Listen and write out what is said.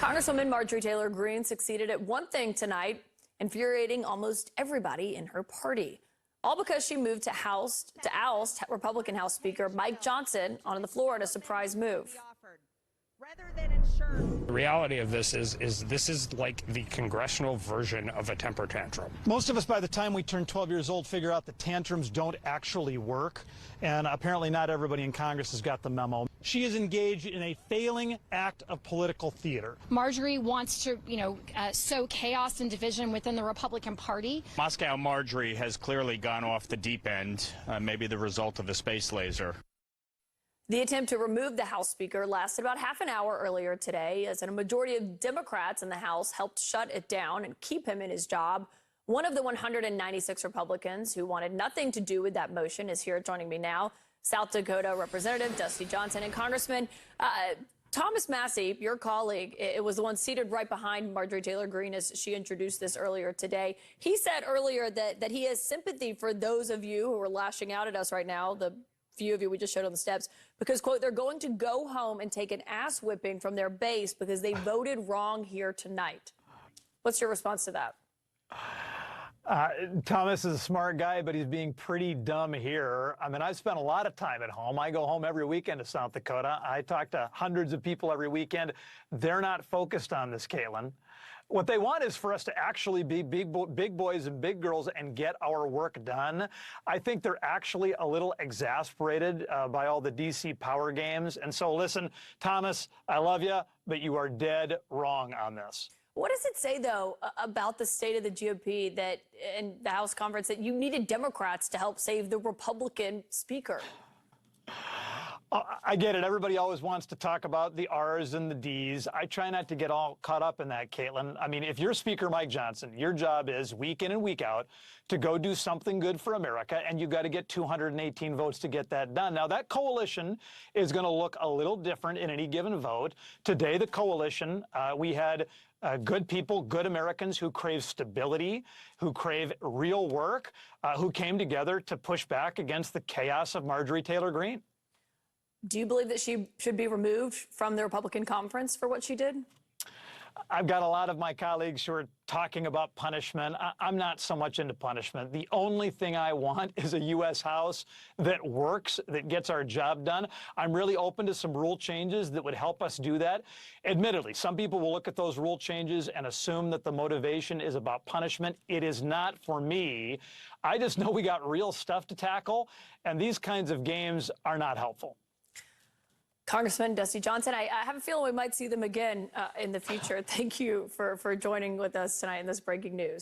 Congresswoman Marjorie Taylor Greene succeeded at one thing tonight, infuriating almost everybody in her party. All because she moved to oust Republican House Speaker Mike Johnson onto the floor in a surprise move. The reality of this is this is like the congressional version of a temper tantrum. Most of us, by the time we turn 12 years old, figure out that tantrums don't actually work, and apparently not everybody in Congress has got the memo. She is engaged in a failing act of political theater. Marjorie wants to, sow chaos and division within the Republican Party. Moscow Marjorie has clearly gone off the deep end, maybe the result of a space laser. The attempt to remove the House Speaker lasted about half an hour earlier today, as a majority of Democrats in the House helped shut it down and keep him in his job. One of the 196 Republicans who wanted nothing to do with that motion is here joining me now. South Dakota Representative Dusty Johnson and Congressman Thomas Massie, your colleague, it was the one seated right behind Marjorie Taylor Greene as she introduced this earlier today. He said earlier that he has sympathy for those of you who are lashing out at us right now, the few of you we just showed on the steps, because, quote, they're going to go home and take an ass whipping from their base because they voted wrong here tonight. What's your response to that? Thomas is a smart guy, but he's being pretty dumb here. I mean, I've spent a lot of time at home. I go home every weekend to South Dakota. I talk to hundreds of people every weekend. They're not focused on this, Kaitlan. What they want is for us to actually be big boys and big girls and get our work done. I think they're actually a little exasperated by all the D.C. power games. And so, listen, Thomas, I love you, but you are dead wrong on this. What does it say, though, about the state of the GOP that in the House conference that you needed Democrats to help save the Republican speaker? I get it. Everybody always wants to talk about the R's and the D's. I try not to get all caught up in that, Kaitlan. I mean, if you're Speaker Mike Johnson, your job is week in and week out to go do something good for America, and you've got to get 218 votes to get that done. Now, that coalition is going to look a little different in any given vote. Today, the coalition, we had good people, good Americans who crave stability, who crave real work, who came together to push back against the chaos of Marjorie Taylor Greene. Do you believe that she should be removed from the Republican conference for what she did? I've got a lot of my colleagues who are talking about punishment. I'm not so much into punishment. The only thing I want is a U.S. House that works, that gets our job done. I'm really open to some rule changes that would help us do that. Admittedly, some people will look at those rule changes and assume that the motivation is about punishment. It is not for me. I just know we got real stuff to tackle, and these kinds of games are not helpful. Congressman Dusty Johnson, I have a feeling we might see them again in the future. Thank you for joining with us tonight in this breaking news.